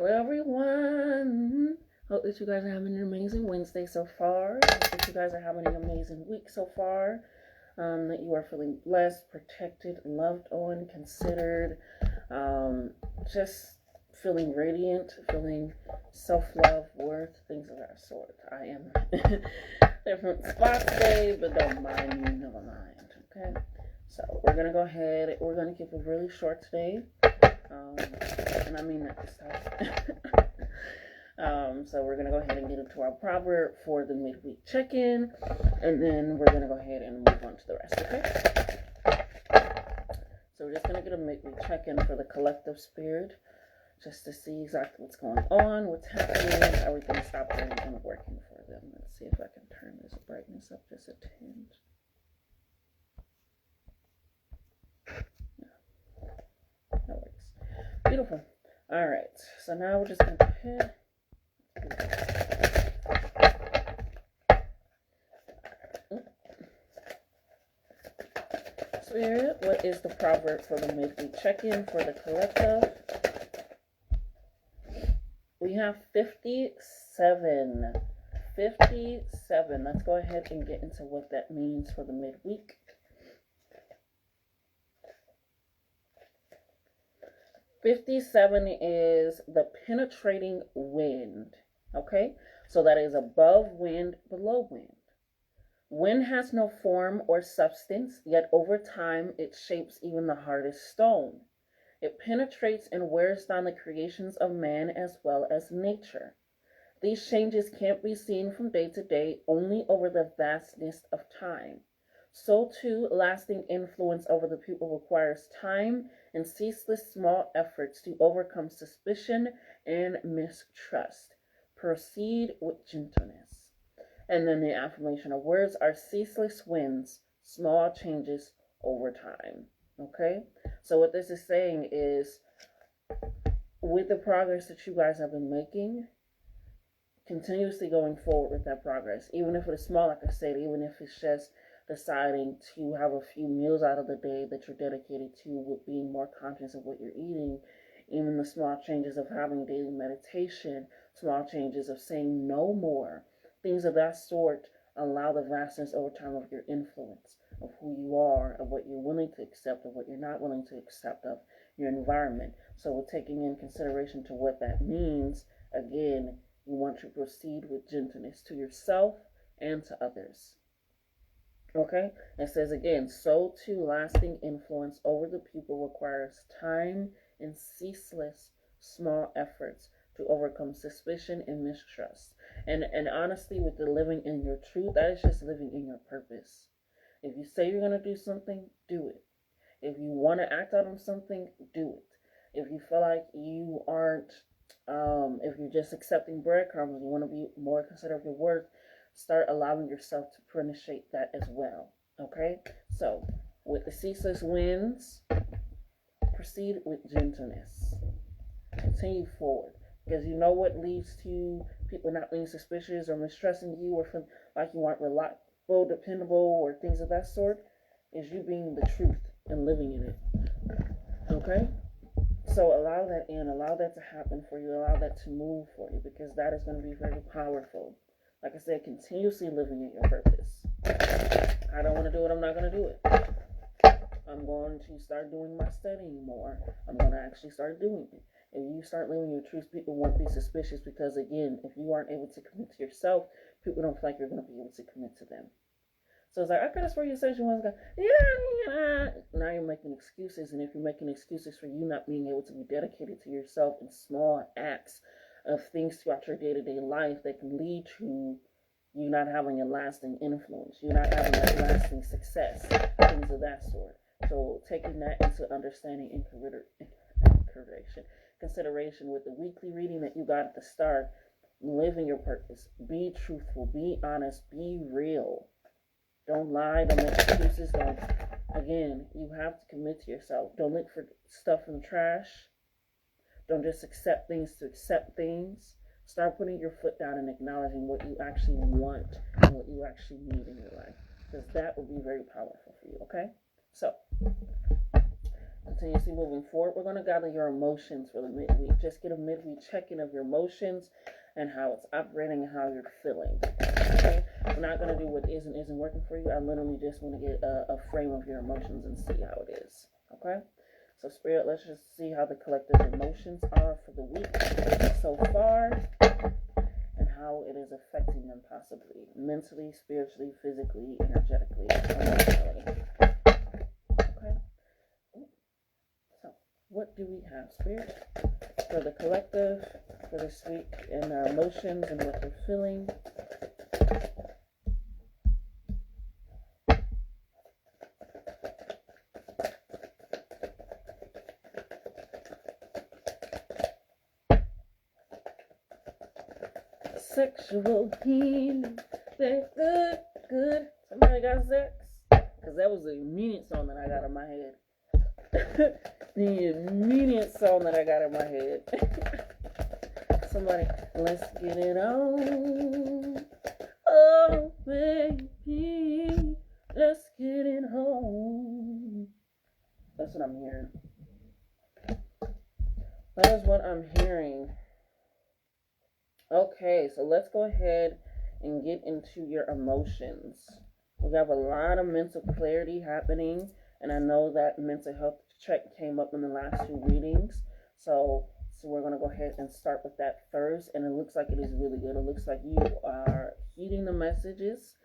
Hello, everyone. Hope that you guys are having an amazing Wednesday so far. Hope that you guys are having an amazing week so far. That you are feeling blessed, protected, loved on, considered, just feeling radiant, feeling self-love, worth, things of that sort. I am different spots today, but don't mind me, never mind. Okay, so we're gonna go ahead. We're gonna keep it really short today. And I mean that this time. So we're going to go ahead and get into our proverb for the midweek check-in, and then we're going to go ahead and move on to the rest, okay? So we're just going to get a midweek check-in for the collective spirit, just to see exactly what's going on, what's happening, everything's stopping and working for them. Let's see if I can turn this brightness up just a tinge. That works. Beautiful. All right. So now we're just going to go ahead. Spirit, what is the proverb for the midweek check-in for the collective? We have 57. 57. Let's go ahead and get into what that means for the midweek. 57 is the penetrating wind. Okay? So that is above wind, below wind. Wind has no form or substance, yet over time it shapes even the hardest stone. It penetrates and wears down the creations of man as well as nature. These changes can't be seen from day to day, only over the vastness of time. So too, lasting influence over the people requires time and ceaseless small efforts to overcome suspicion and mistrust. Proceed with gentleness. And then the affirmation of words are ceaseless wins, small changes over time. Okay? So what this is saying is, with the progress that you guys have been making, continuously going forward with that progress, even if it's small, like I said, even if it's just deciding to have a few meals out of the day that you're dedicated to, with being more conscious of what you're eating, even the small changes of having daily meditation, small changes of saying no more, things of that sort allow the vastness over time of your influence, of who you are, of what you're willing to accept, of what you're not willing to accept, of your environment. So we're taking in consideration to what that means. Again, you want to proceed with gentleness to yourself and to others. Okay? It says again, so too lasting influence over the people requires time and ceaseless small efforts to overcome suspicion and mistrust. And honestly, with the living in your truth, that is just living in your purpose. If you say you're going to do something, do it. If you want to act out on something, do it. If you feel like you aren't, if you're just accepting breadcrumbs and you want to be more considerate of your worth, start allowing yourself to penetrate that as well. Okay? So, with the ceaseless winds, proceed with gentleness. Continue forward. Because you know what leads to people not being suspicious or mistrusting you, or feel like you aren't reliable, dependable, or things of that sort, is you being the truth and living in it. Okay? So allow that in, allow that to happen for you, allow that to move for you, because that is going to be very powerful. Like I said, continuously living in your purpose. I don't want to do it, I'm not going to do it. I'm going to start doing my studying more. I'm going to actually start doing it. If you start living your truth, people won't be suspicious, because again, if you aren't able to commit to yourself, people don't feel like you're going to be able to commit to them. So it's like, I could have sworn you said you want to go, yeah. Now you're making excuses, and if you're making excuses for you not being able to be dedicated to yourself in small acts of things throughout your day-to-day life that can lead to you not having a lasting influence, you not having a lasting success, things of that sort. So taking that into understanding and consideration with the weekly reading that you got at the start, living your purpose, be truthful, be honest, be real. Don't lie, don't make excuses, again, you have to commit to yourself. Don't look for stuff in the trash. Don't just accept things to accept things. Start putting your foot down and acknowledging what you actually want and what you actually need in your life, because that will be very powerful for you, okay? So, continuously moving forward, we're going to gather your emotions for the midweek. Just get a midweek check-in of your emotions and how it's operating and how you're feeling. Okay? We're not going to do what is and isn't working for you. I literally just want to get a frame of your emotions and see how it is. Okay? So Spirit, let's just see how the collective emotions are for the week so far and how it is affecting them possibly. Mentally, spiritually, physically, energetically, emotionally. Okay? So, what do we have, Spirit? For the collective, for this week, and their emotions and what they're feeling. Sexual healing, that good. Somebody got sex? Because that was the immediate song that I got in my head. The immediate song that I got in my head. Somebody, let's get it on. Oh, baby, let's get it home. That's what I'm hearing. That is what I'm hearing. Okay, so let's go ahead and get into your emotions. We have a lot of mental clarity happening, and I know that mental health check came up in the last two readings. So we're going to go ahead and start with that first, and it looks like it is really good. It looks like you are heeding the messages,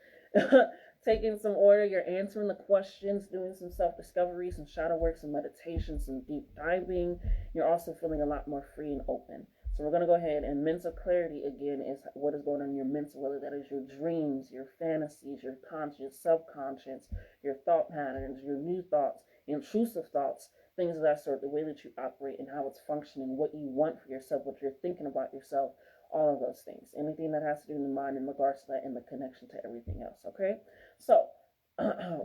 taking some order, you're answering the questions, doing some self-discovery, some shadow work, some meditation, some deep diving. You're also feeling a lot more free and open. So we're going to go ahead, and mental clarity, again, is what is going on in your mental, whether that is your dreams, your fantasies, your conscious, subconscious, your thought patterns, your new thoughts, intrusive thoughts, things of that sort, the way that you operate and how it's functioning, what you want for yourself, what you're thinking about yourself, all of those things. Anything that has to do in the mind in regards to that and the connection to everything else, okay? So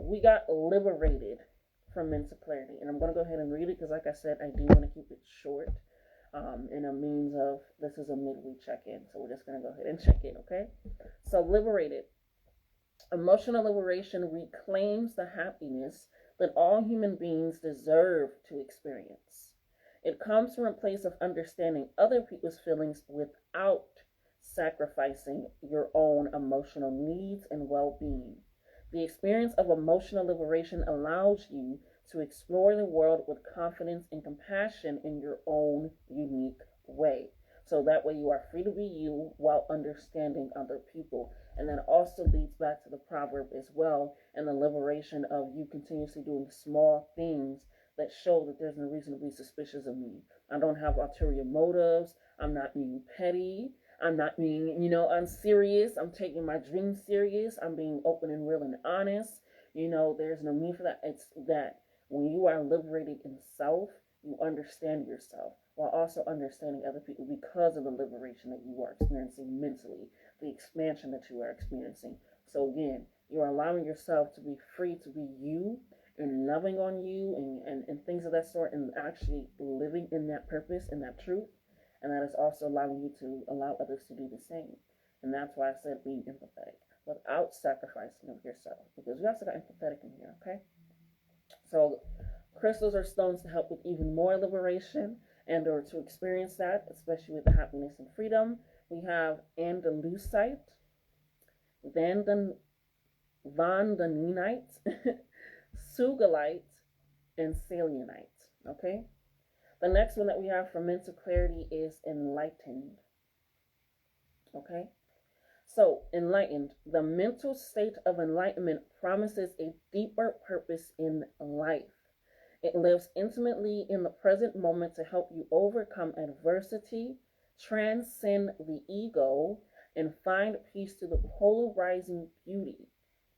we got liberated from mental clarity, and I'm going to go ahead and read it because, like I said, I do want to keep it short. In a means of, this is a midweek check-in, so we're just going to go ahead and check in, okay? So, liberated. Emotional liberation reclaims the happiness that all human beings deserve to experience. It comes from a place of understanding other people's feelings without sacrificing your own emotional needs and well-being. The experience of emotional liberation allows you to explore the world with confidence and compassion in your own unique way. So that way you are free to be you while understanding other people. And that also leads back to the proverb as well, and the liberation of you continuously doing small things that show that there's no reason to be suspicious of me. I don't have ulterior motives. I'm not being petty. I'm not being, unserious. I'm taking my dreams serious. I'm being open and real and honest. There's no need for that. It's that when you are liberated in self, you understand yourself while also understanding other people because of the liberation that you are experiencing mentally, the expansion that you are experiencing. So again, you're allowing yourself to be free to be you and loving on you and things of that sort, and actually living in that purpose and that truth. And that is also allowing you to allow others to do the same. And that's why I said being empathetic without sacrificing of yourself, because we also got empathetic in here, okay? So crystals are stones to help with even more liberation and or to experience that, especially with the happiness and freedom. We have andalusite, vandaninite, sugalite, and selenite, okay? The next one that we have for mental clarity is enlightened, okay? So, enlightened, the mental state of enlightenment promises a deeper purpose in life. It lives intimately in the present moment to help you overcome adversity, transcend the ego, and find peace to the polarizing beauty,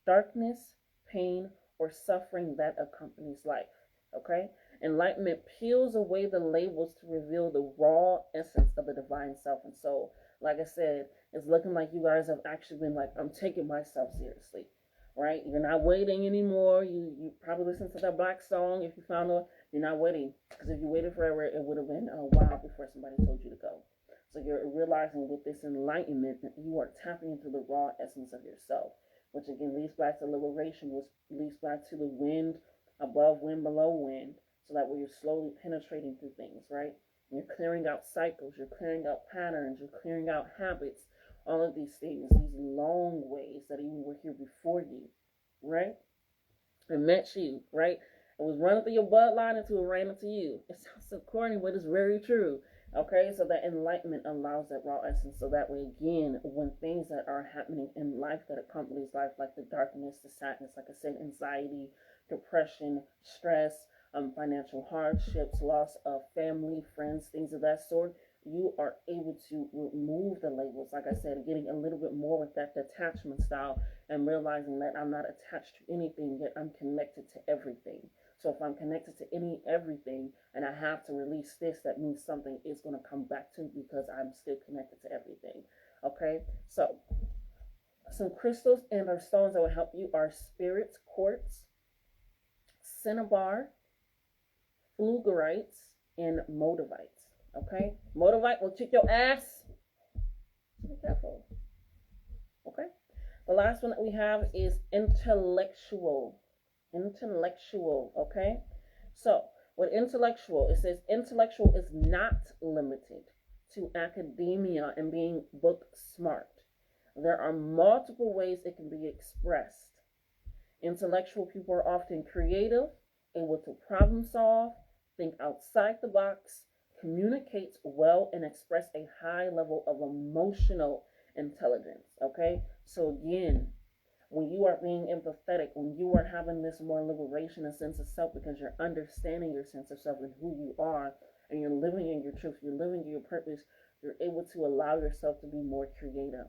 darkness, pain, or suffering that accompanies life. Okay? Enlightenment peels away the labels to reveal the raw essence of the divine self and soul. Like I said, it's looking like you guys have actually been like, I'm taking myself seriously. Right? You're not waiting anymore. You probably listened to that Black song. If you found out, you're not waiting. Because if you waited forever, it would have been a while before somebody told you to go. So you're realizing with this enlightenment that you are tapping into the raw essence of yourself, which again leads back to liberation, which leads back to the wind above wind, below wind. So that way you're slowly penetrating through things, right? You're clearing out cycles, you're clearing out patterns, you're clearing out habits, all of these things, these long ways that even were here before you, right? It met you, right? It was running through your bloodline until it ran into you. It sounds so corny, but it's very true. Okay, so that enlightenment allows that raw essence. So that way, again, when things that are happening in life that accompanies life, like the darkness, the sadness, like I said, anxiety, depression, stress, financial hardships, loss of family, friends, things of that sort, you are able to remove the labels. Like I said, getting a little bit more with that detachment style and realizing that I'm not attached to anything, yet I'm connected to everything. So if I'm connected to everything and I have to release this, that means something is going to come back to me because I'm still connected to everything. Okay, so some crystals and or stones that will help you are spirit quartz, cinnabar, flugerites, and motivites. Okay, motivite will kick your ass. Be careful. Okay, the last one that we have is intellectual. Intellectual, okay? So, with intellectual, it says intellectual is not limited to academia and being book smart. There are multiple ways it can be expressed. Intellectual people are often creative, able to problem solve, think outside the box, communicate well, and express a high level of emotional intelligence, okay? So, again, when you are being empathetic, when you are having this more liberation and sense of self because you're understanding your sense of self and who you are, and you're living in your truth, you're living in your purpose, you're able to allow yourself to be more creative,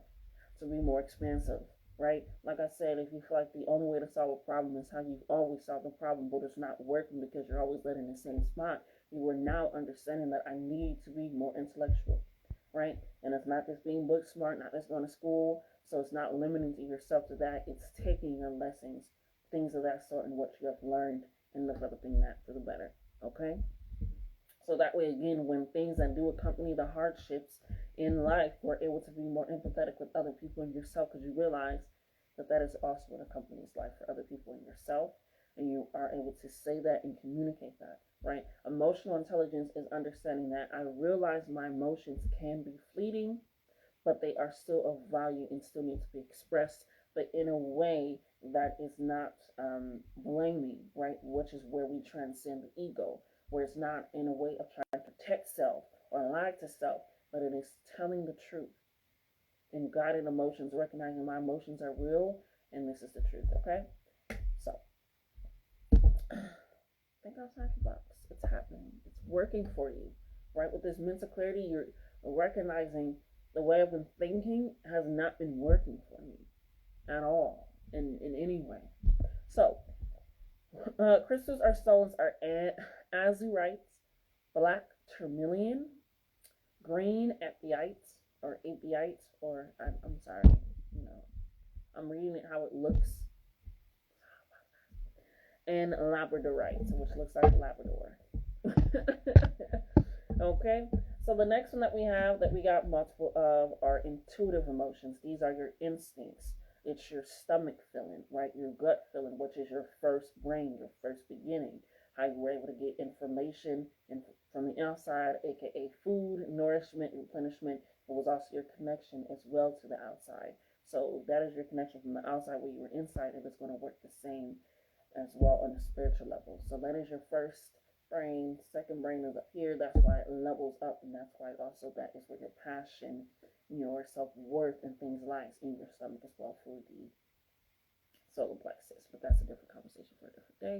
to be more expansive, right? Like I said, if you feel like the only way to solve a problem is how you've always solved the problem, but it's not working because you're always led in the same spot, you are now understanding that I need to be more intellectual, right? And it's not just being book smart, not just going to school. So it's not limiting to yourself to that. It's taking your lessons, things of that sort, and what you have learned and developing that for the better. Okay? So that way, again, when things that do accompany the hardships in life, we're able to be more empathetic with other people and yourself because you realize that that is also what accompanies life for other people and yourself. And you are able to say that and communicate that, right? Emotional intelligence is understanding that I realize my emotions can be fleeting, but they are still of value and still need to be expressed, but in a way that is not blaming, right? Which is where we transcend the ego, where it's not in a way of trying to protect self or lie to self, but it is telling the truth and guiding emotions, recognizing my emotions are real and this is the truth, okay? So, think outside the box. It's happening. It's working for you, right? With this mental clarity, you're recognizing the way I've been thinking has not been working for me at all in any way. So, crystals or stones are azurites, black tourmaline, green apiites or I'm sorry, I'm reading it how it looks, and labradorite, which looks like Labrador. Okay, so the next one that we got multiple of are intuitive emotions. These are your instincts. It's your stomach feeling, right? Your gut feeling, which is your first brain, your first beginning. How you were able to get information from the outside, aka food, nourishment, replenishment. It was also your connection as well to the outside. So that is your connection from the outside where you were inside, and it's going to work the same as well on a spiritual level. So that is your first brain. Second brain is up here. That's why it levels up, and that's why also that is where your passion, your self-worth, and things lies in your stomach as well for the solar plexus. But that's a different conversation for a different day.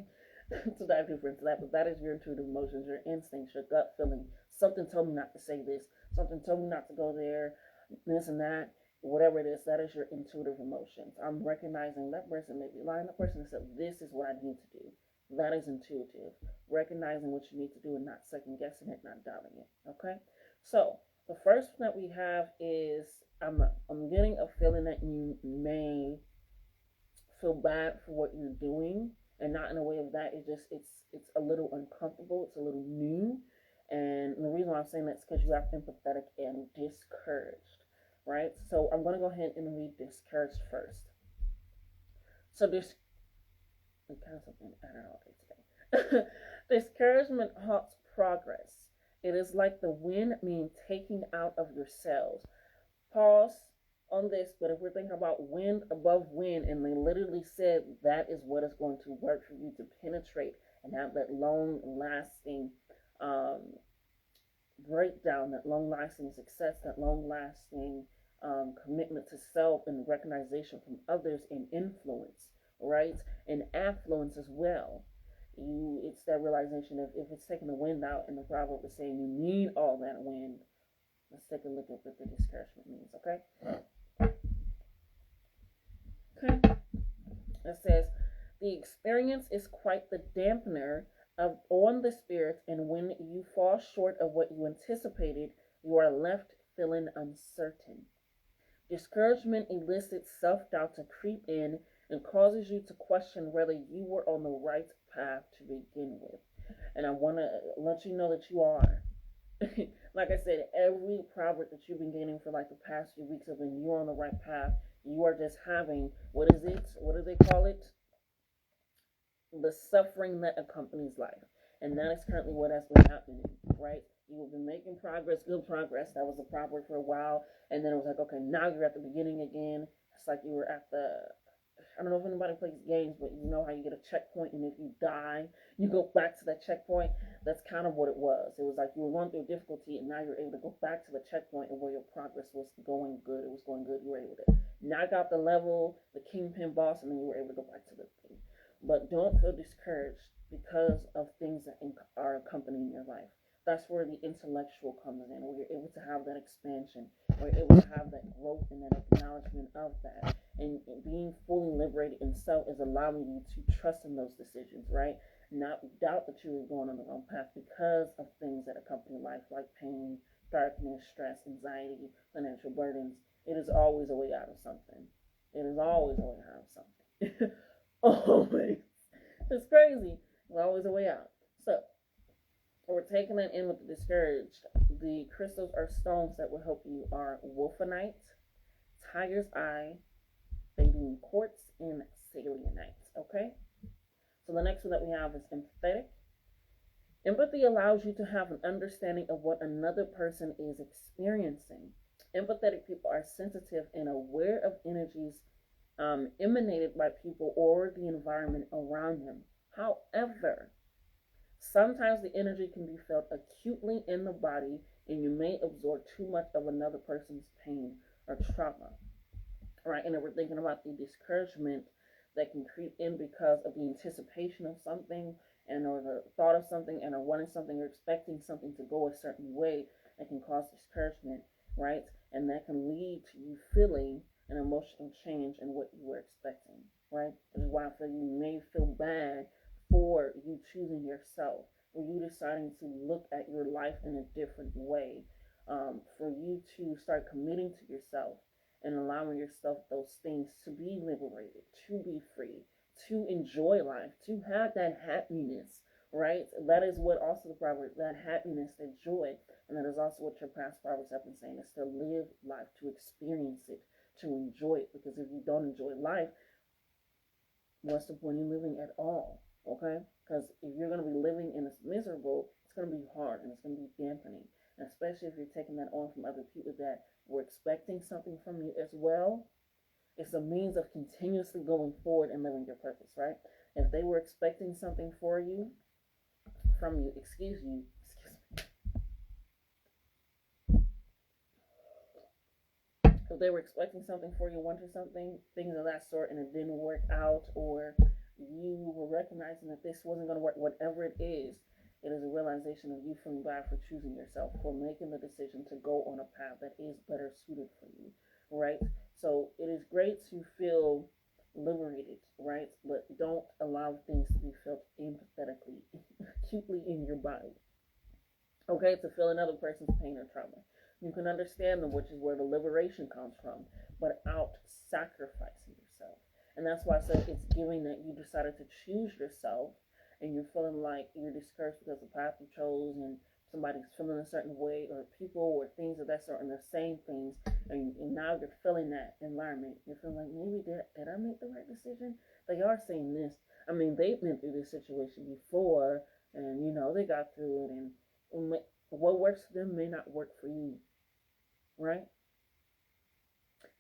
To dive deeper into that, but that is your intuitive emotions, your instincts, your gut feeling. Something told me not to say this. Something told me not to go there. This and that. Whatever it is, that is your intuitive emotions. I'm recognizing that person may be lying. The person said, this is what I need to do. That is intuitive. Recognizing what you need to do and not second guessing it, not doubting it. Okay? So, the first one that we have is I'm getting a feeling that you may feel bad for what you're doing, and not in a way of that. It's a little uncomfortable. It's a little new. And the reason why I'm saying that is because you have empathetic and discouraged. Right? So I'm going to go ahead and read discouraged first. So this, I kind of something I don't know today. Discouragement halts progress. It is like the wind being taken out of your sails. Pause on this, but if we're thinking about wind above wind, and they literally said that is what is going to work for you to penetrate and have that long lasting um, breakdown, that long lasting success, that long lasting commitment to self and recognition from others and influence, right? And affluence as well. It's that realization of if it's taking the wind out, and the proverb is saying you need all that wind. Let's take a look at what the discouragement means, okay? Okay. It says, the experience is quite the dampener on the spirit, and when you fall short of what you anticipated, you are left feeling uncertain. Discouragement elicits self-doubt to creep in and causes you to question whether you were on the right path to begin with. And I want to let you know that you are. Like I said, every proverb that you've been gaining for like the past few weeks have been you're on the right path. You are just having, what is it? What do they call it? The suffering that accompanies life. And that is currently what has been happening, right? You've been making progress, good progress. That was a proverb for a while. And then it was like, okay, now you're at the beginning again. It's like you were at I don't know if anybody plays games, but you know how you get a checkpoint, and if you die, you go back to that checkpoint. That's kind of what it was. It was like you were going through difficulty, and now you're able to go back to the checkpoint and where your progress was going good. It was going good. You were able to knock out the level, the kingpin boss, and then you were able to go back to the thing. But don't feel discouraged because of things that are accompanying your life. That's where the intellectual comes in, where you're able to have that expansion, where you're able to have that growth and that acknowledgement of that. And being fully liberated in self is allowing you to trust in those decisions, right? Not doubt that you are going on the wrong path because of things that accompany life, like pain, darkness, stress, anxiety, financial burdens. It is always a way out of something. It is always a way out of something. Always. It's crazy. There's always a way out. So, we're taking that in with the discouraged. The crystals or stones that will help you are wolfenite, tiger's eye, baby quartz, and selenite. Okay? So the next one that we have is empathetic. Empathy allows you to have an understanding of what another person is experiencing. Empathetic people are sensitive and aware of energies emanated by people or the environment around them. However, sometimes the energy can be felt acutely in the body, and you may absorb too much of another person's pain or trauma. Right? And then we're thinking about the discouragement that can creep in because of the anticipation of something, and or the thought of something, and or wanting something or expecting something to go a certain way that can cause discouragement, right? And that can lead to you feeling an emotional change in what you were expecting, right? This is why I feel you may feel bad for you choosing yourself, for you deciding to look at your life in a different way, for you to start committing to yourself and allowing yourself those things to be liberated, to be free, to enjoy life, to have that happiness, right? That is what also the proverb, that happiness, that joy, and that is also what your past proverbs have been saying, is to live life, to experience it, to enjoy it. Because if you don't enjoy life, what's the point in living at all? Okay? Because if you're going to be living and it's miserable, it's going to be hard and it's going to be dampening. And especially if you're taking that on from other people that were expecting something from you as well. It's a means of continuously going forward and living your purpose, right? If they were expecting something from you, if they were expecting something for you, wanting something, things of that sort, and it didn't work out, or you were recognizing that this wasn't going to work, whatever it is a realization of you feeling bad for choosing yourself, for making the decision to go on a path that is better suited for you, right? So it is great to feel liberated, right? But don't allow things to be felt empathetically, acutely in your body. Okay, to feel another person's pain or trauma. You can understand them, which is where the liberation comes from, but out sacrificing yourself. And that's why I said it's giving that you decided to choose yourself, and you're feeling like you're discouraged because of the path you chose, and somebody's feeling a certain way, or people or things of that sort, and they're saying things, and now you're feeling that environment. You're feeling like, maybe did I make the right decision? They are saying this. I mean, they've been through this situation before. and they got through it, and what works for them may not work for you, right?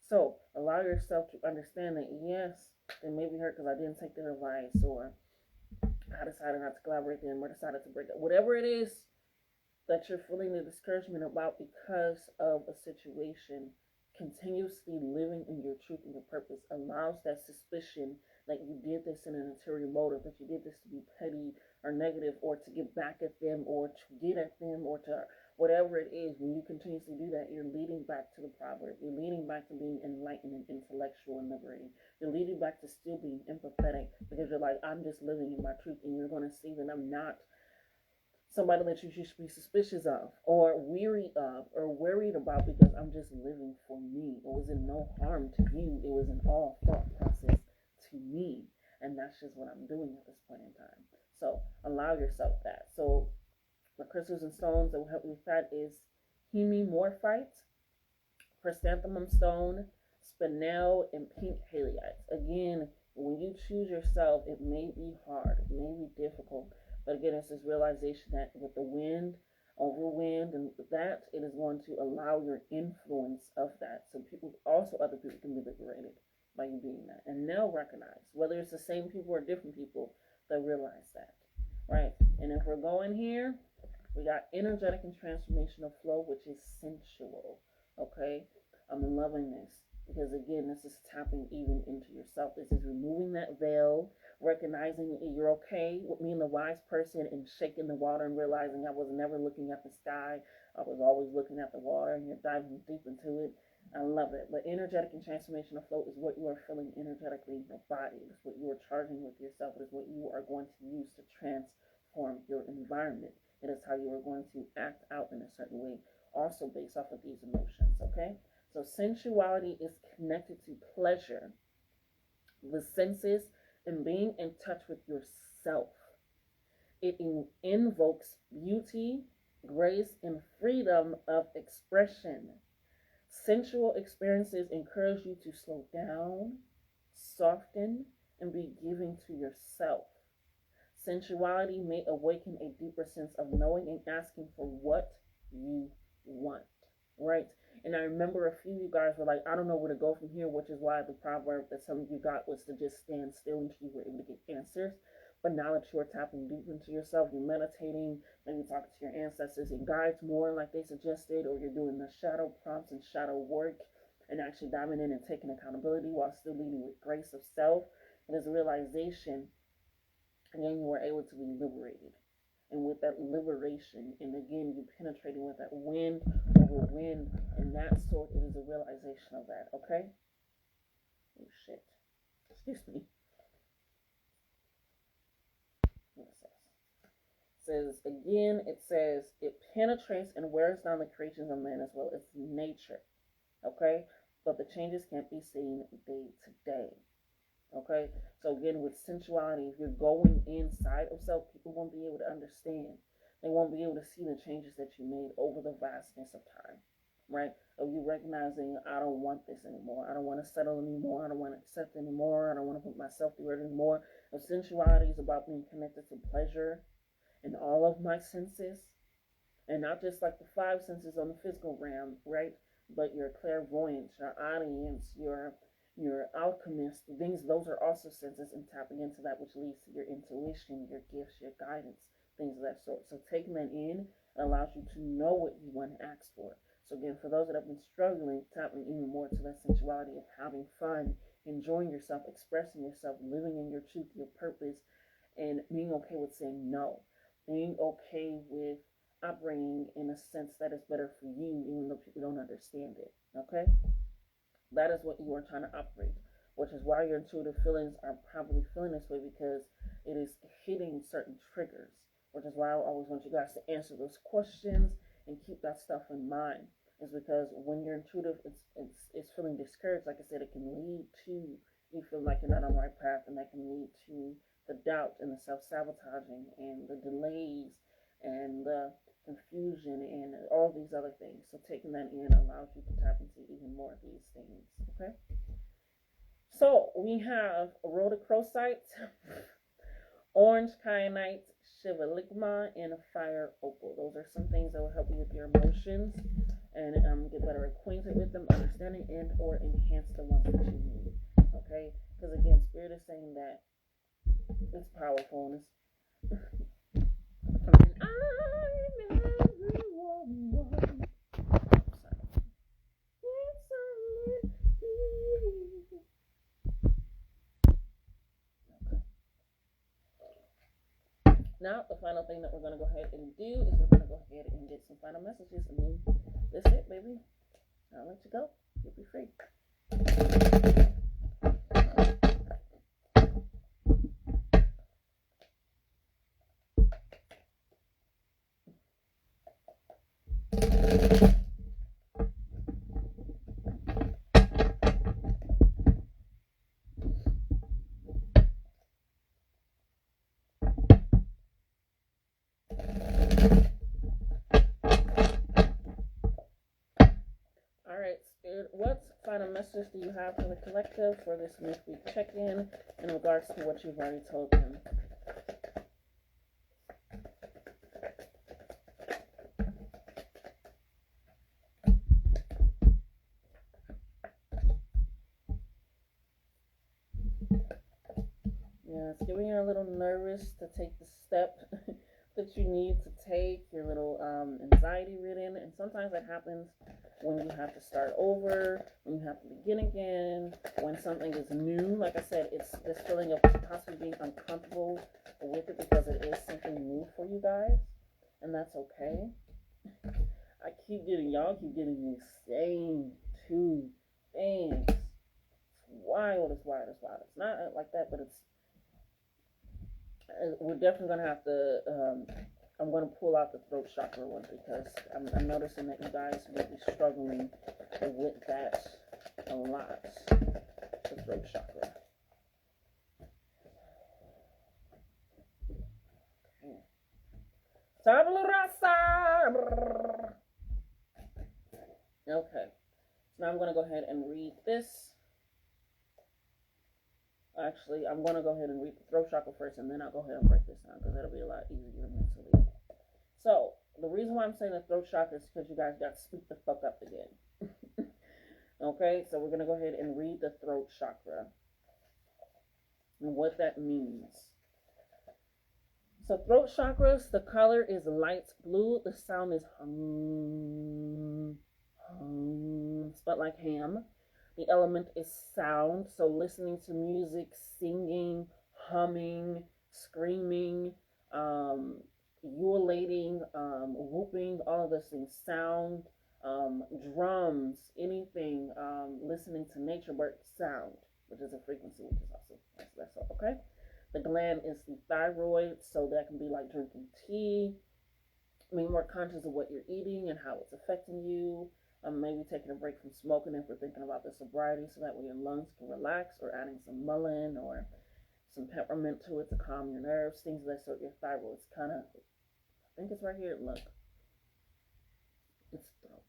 So allow yourself to understand that yes, they may be hurt because I didn't take their advice, or I decided not to collaborate with them, or decided to break up. Whatever it is that you're feeling the discouragement about because of a situation, continuously living in your truth and your purpose allows that suspicion that you did this in an ulterior motive, that you did this to be petty or negative, or to get back at them, or to get at them, or to whatever it is. When you continuously do that, you're leading back to the proverb. You're leading back to being enlightened and intellectual and liberating. You're leading back to still being empathetic, because you're like, I'm just living in my truth, and you're going to see that I'm not somebody that you should be suspicious of, or weary of, or worried about, because I'm just living for me. It was in no harm to you. It was an all thought process to me. And that's just what I'm doing at this point in time. So allow yourself that. So the crystals and stones that will help you with that is Hemi Morphite, chrysanthemum stone, spinel, and pink halite. Again, when you choose yourself, it may be hard, it may be difficult, but again, it's this realization that with the wind, over wind, and that, it is going to allow your influence of that. So other people can be liberated by you being that. And now recognize, whether it's the same people or different people, that realize that, right? And if we're going here, we got energetic and transformational flow, which is sensual, okay? I'm loving this. Because again, this is tapping even into yourself. This is removing that veil, recognizing you're okay with being the wise person, and shaking the water and realizing I was never looking at the sky. I was always looking at the water, and you're diving deep into it. I love it. But energetic and transformational flow is what you are feeling energetically in your body. It's what you are charging with yourself. It is what you are going to use to transform your environment. It is how you are going to act out in a certain way, also based off of these emotions, okay? So sensuality is connected to pleasure, the senses, and being in touch with yourself. It invokes beauty, grace, and freedom of expression. Sensual experiences encourage you to slow down, soften, and be giving to yourself. Sensuality may awaken a deeper sense of knowing and asking for what you want, right? And I remember a few of you guys were like, I don't know where to go from here, which is why the proverb that some of you got was to just stand still until you were able to get answers. But now that you are tapping deep into yourself, you're meditating, maybe talking to your ancestors and guides more like they suggested, or you're doing the shadow prompts and shadow work and actually diving in and taking accountability while still leading with grace of self. It is a realization, again, you were able to be liberated. And with that liberation, and again, you penetrating with that wind over wind, and that sort, it is a realization of that, okay? Oh, shit. Excuse me. What it says, again, it says, it penetrates and wears down the creations of man as well as nature, okay? But the changes can't be seen day to day. Okay, so again, with sensuality, if you're going inside of self, people won't be able to understand. They won't be able to see the changes that you made over the vastness of time, right? Of you recognizing, I don't want this anymore. I don't want to settle anymore. I don't want to accept anymore. I don't want to put myself through it anymore. If sensuality is about being connected to pleasure in all of my senses, and not just like the five senses on the physical realm, right? But your clairvoyance, your audience, your alchemist, things, those are also senses, and tapping into that, which leads to your intuition, your gifts, your guidance, things of that sort. So taking that in allows you to know what you want to ask for. So again, for those that have been struggling, tapping even more to that sensuality of having fun, enjoying yourself, expressing yourself, living in your truth, your purpose, and being okay with saying no, being okay with operating in a sense that is better for you, even though people don't understand it, okay? That is what you are trying to operate, which is why your intuitive feelings are probably feeling this way, because it is hitting certain triggers, which is why I always want you guys to answer those questions and keep that stuff in mind. Is because when you're intuitive, it's feeling discouraged, like I said, it can lead to you feel like you're not on the right path, and that can lead to the doubt and the self-sabotaging and the delays and the confusion and all these other things. So taking that in allows you to tap into even more of these things, okay? So we have rhodochrosite, orange kyanite, Shiva Ligma, and Fire Opal. Those are some things that will help you with your emotions and get better acquainted with them, understanding and or enhance the ones that you need. Okay? Because again, Spirit is saying that it's powerful and it's I'm everyone. Now, the final thing that we're going to go ahead and do is we're going to go ahead and get some final messages. And then that's it, baby. I'll let you go. You'll be free. All right, Spirit, what final message do you have for the collective for this midweek check-in in regards to what you've already told them? Yeah, it's giving you a little nervous to take the step that you need to take. You're a little anxiety ridden, and sometimes that happens when you have to start over, when you have to begin again, when something is new. Like I said, it's this feeling of possibly being uncomfortable with it because it is something new for you guys, and that's okay. Y'all keep getting the same two things. It's wild. It's not like that, but we're definitely going to have to, I'm going to pull out the throat chakra one because I'm noticing that you guys may be struggling with that a lot, the throat chakra. Tabula rasa! Okay, so now I'm going to go ahead and read this. Actually, I'm going to go ahead and read the throat chakra first, and then I'll go ahead and break this down, because that'll be a lot easier mentally. So, the reason why I'm saying the throat chakra is because you guys got to speak the fuck up again. Okay, so we're going to go ahead and read the throat chakra and what that means. So, throat chakras, the color is light blue. The sound is hum, hum, spelled like ham. The element is sound, so listening to music, singing, humming, screaming, ululating, whooping, all of those things, sound, drums, anything, listening to nature, but sound, which is a frequency, which is also, that's all, okay? The gland is the thyroid, so that can be like drinking tea, being more conscious of what you're eating and how it's affecting you. Maybe taking a break from smoking if we're thinking about the sobriety, so that way your lungs can relax, or adding some mullein or some peppermint to it to calm your nerves, things of that sort. Your thyroid's kind of, I think it's right here. Look, it's throat.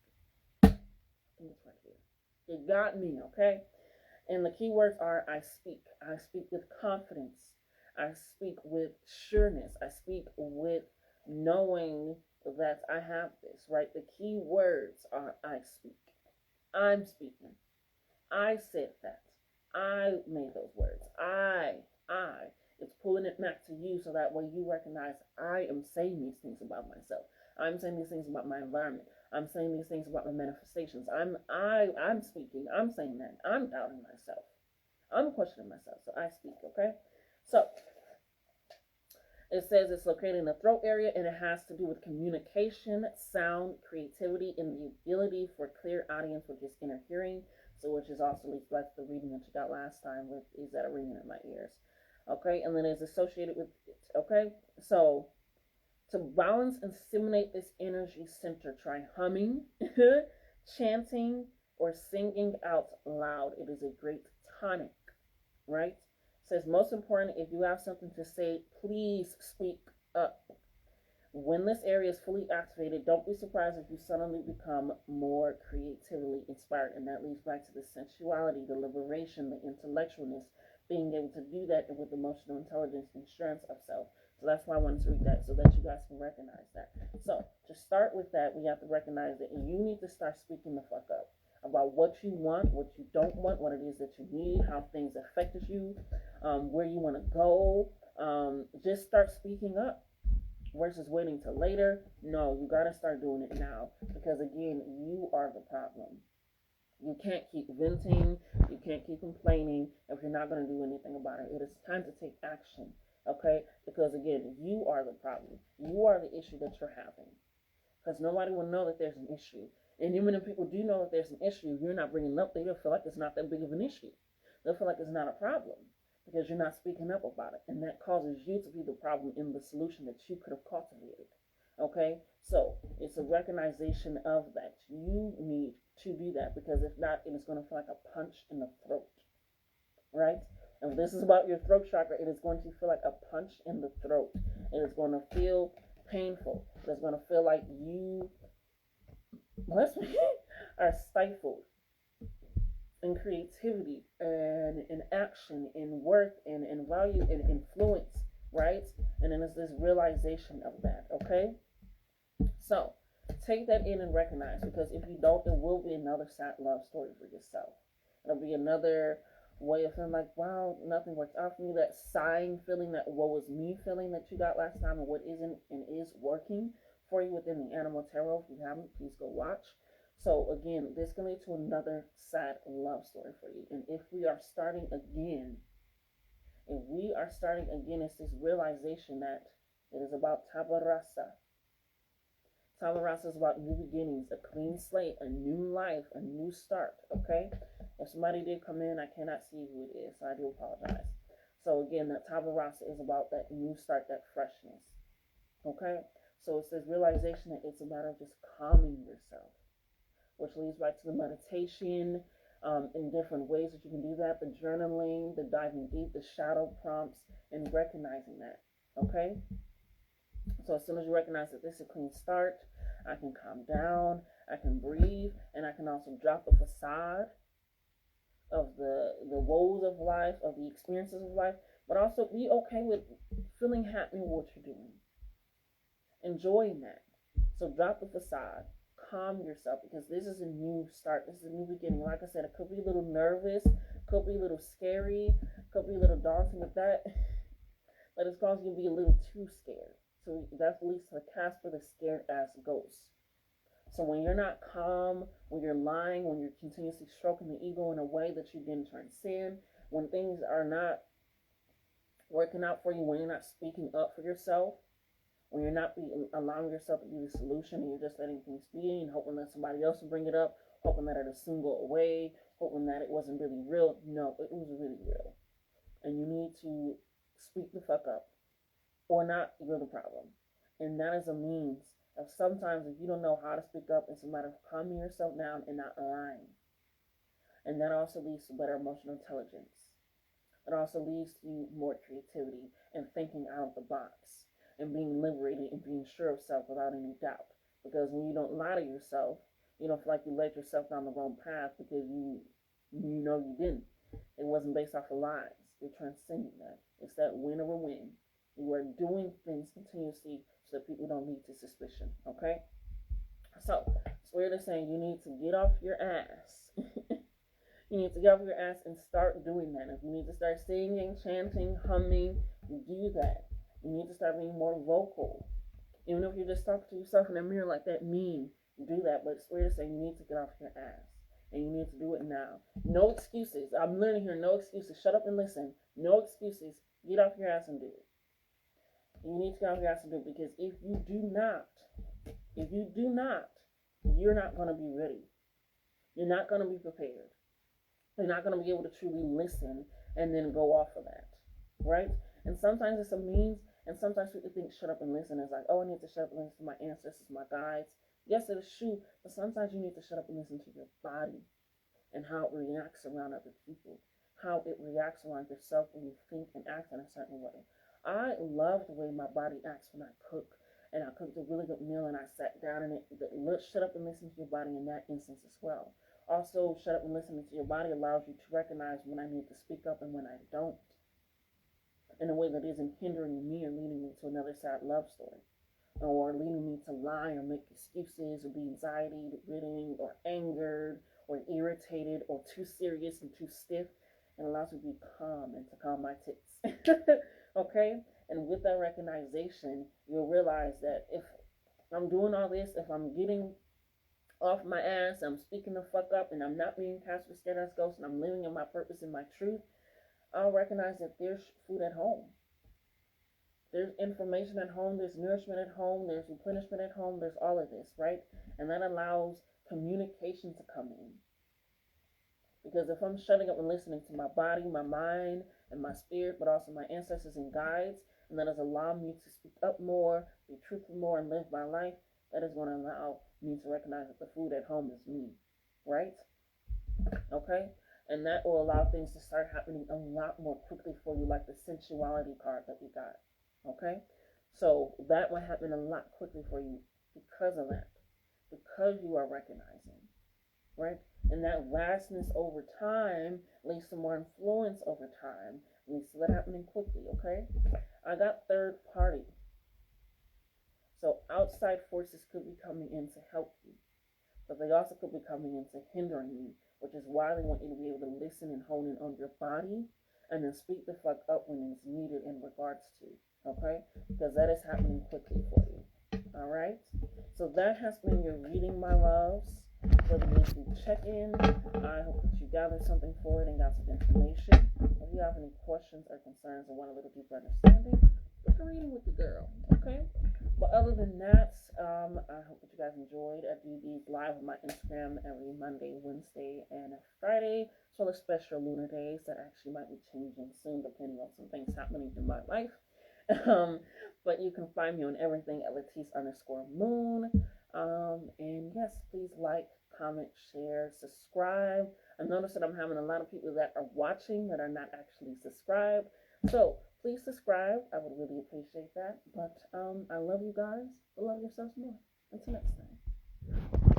I think it's right here. It got me, okay? And the key words are I speak. I speak with confidence. I speak with sureness. I speak with knowing that I have this, right? The key words are I speak. I'm speaking. I said that. I made those words. I. It's pulling it back to you, so that way you recognize I am saying these things about myself. I'm saying these things about my environment. I'm saying these things about my manifestations. I'm speaking. I'm saying that. I'm doubting myself. I'm questioning myself. So I speak, okay? So it says it's located in the throat area, and it has to do with communication, sound, creativity, and the ability for clear audience with just inner hearing. So, which is also like the reading that you got last time with, is that a ringing in my ears? Okay, and then it's associated with it. Okay, so to balance and stimulate this energy center, try humming, chanting, or singing out loud. It is a great tonic, right? It says most important, if you have something to say, please speak up. When this area is fully activated, don't be surprised if you suddenly become more creatively inspired. And that leads back to the sensuality, the liberation, the intellectualness, being able to do that with emotional intelligence and strength of self. So that's why I wanted to read that, so that you guys can recognize that. So to start with that, we have to recognize that you need to start speaking the fuck up about what you want, what you don't want, what it is that you need, how things affected you, where you want to go. Just start speaking up versus waiting till later. No, you got to start doing it now, because again, you are the problem. You can't keep venting, you can't keep complaining if you're not going to do anything about it. It is time to take action, okay? Because again, you are the problem. You are the issue that you're having. Because nobody will know that there's an issue. And even if people do know that there's an issue, you're not bringing it up, they'll feel like it's not that big of an issue. They'll feel like it's not a problem because you're not speaking up about it. And that causes you to be the problem in the solution that you could have cultivated. Okay? So it's a recognition of that. You need to do that, because if not, it is going to feel like a punch in the throat. Right? And if this is about your throat chakra, it is going to feel like a punch in the throat. It is going to feel painful. It's going to feel like you are stifled in creativity and in action, in worth, and in value, and influence, right? And then it's this realization of that, okay? So take that in and recognize, because if you don't, it will be another sad love story for yourself. It'll be another way of feeling like, wow, nothing worked out for me. That sighing feeling, that what was me feeling that you got last time, and what isn't and is working for you within the Animal Tarot. If you haven't, please go watch. So again, this can lead to another sad love story for you. And if we are starting again, it's this realization that it is about Tabarasa. Tabarasa is about new beginnings, a clean slate, a new life, a new start, okay? If somebody did come in, I cannot see who it is, so I do apologize. So again, that Tabarasa is about that new start, that freshness, okay? So it's this realization that it's a matter of just calming yourself, which leads right to the meditation, in different ways that you can do that, the journaling, the diving deep, the shadow prompts, and recognizing that, okay? So as soon as you recognize that this is a clean start, I can calm down, I can breathe, and I can also drop the facade of the woes of life, of the experiences of life, but also be okay with feeling happy with what you're doing, enjoying that. So drop the facade, calm yourself, because this is a new start, this is a new beginning. Like I said, it could be a little nervous, could be a little scary, could be a little daunting, but that is causing you to be a little too scared. So that leads to the Casper, the scared ass ghost. So when you're not calm, when you're lying, when you're continuously stroking the ego in a way that you didn't transcend, when things are not working out for you, when you're not speaking up for yourself, when you're not allowing yourself to be the solution, and you're just letting things be and hoping that somebody else will bring it up, hoping that it'll soon go away, hoping that it wasn't really real. No, it was really real. And you need to speak the fuck up, or not, you're the problem. And that is a means of, sometimes if you don't know how to speak up, it's a matter of calming yourself down and not lying. And that also leads to better emotional intelligence. It also leads to more creativity and thinking out of the box, and being liberated and being sure of self without any doubt. Because when you don't lie to yourself, you don't feel like you led yourself down the wrong path, because you know you didn't. It wasn't based off of lies. You're transcending that. It's that win over win. You are doing things continuously so that people don't lead to suspicion, okay? So, Spirit is saying you need to get off your ass. You need to get off your ass and start doing that. If you need to start singing, chanting, humming, do that. You need to start being more vocal. Even if you're just talking to yourself in the mirror like that meme, do that. But Spirit is saying you need to get off your ass. And you need to do it now. No excuses. I'm learning here, no excuses. Shut up and listen. No excuses. Get off your ass and do it. You need to get off your ass and do it, because if you do not, you're not going to be ready. You're not going to be prepared. You're not going to be able to truly listen and then go off of that, right? And sometimes it's a means, and sometimes people think shut up and listen is like, oh, I need to shut up and listen to my ancestors, my guides. Yes, it is true, but sometimes you need to shut up and listen to your body and how it reacts around other people, how it reacts around yourself when you think and act in a certain way. I love the way my body acts when I cook, and I cooked a really good meal and I sat down and shut up and listen to your body in that instance as well. Also, shut up and listen to your body allows you to recognize when I need to speak up and when I don't. in a way that isn't hindering me or leading me to another sad love story, or leading me to lie or make excuses or be anxiety ridden or angered or irritated or too serious and too stiff. It allows me to be calm and to calm my tits. Okay? And with that recognition, you'll realize that if I'm doing all this, if I'm getting off my ass, I'm speaking the fuck up, and I'm not being Casper scared ass ghost, and I'm living in my purpose and my truth, I'll recognize that there's food at home. There's information at home, there's nourishment at home, there's replenishment at home, there's all of this, right? And that allows communication to come in. Because if I'm shutting up and listening to my body, my mind, and my spirit, but also my ancestors and guides, and that is allowing me to speak up more, be truthful more, and live my life, that is going to allow me to recognize that the food at home is me, right? Okay? And that will allow things to start happening a lot more quickly for you, like the sensuality card that we got. Okay? So that will happen a lot quickly for you because of that. Because you are recognizing, right? And that vastness over time leads to more influence over time. Leads to that happening quickly, okay? I got third party. So outside forces could be coming in to help you, but they also could be coming in to hindering you, which is why they want you to be able to listen and hone in on your body and then speak the fuck up when it's needed in regards to, okay? Because that is happening quickly for you, all right? So that has been your reading, my loves, for the weekly check-in. I hope that you gathered something for it and got some information. If you have any questions or concerns or want a little deeper understanding, you can read it with the girl, okay? But other than that, I hope that you guys enjoyed. I do these live on my Instagram every Monday, Wednesday, and Friday. So the special lunar days that actually might be changing soon, depending on some things happening in my life. But you can find me on everything at Latisse_moon. And yes, please like, comment, share, subscribe. I noticed that I'm having a lot of people that are watching that are not actually subscribed. So please subscribe. I would really appreciate that. But I love you guys. Love yourselves more. Until next time.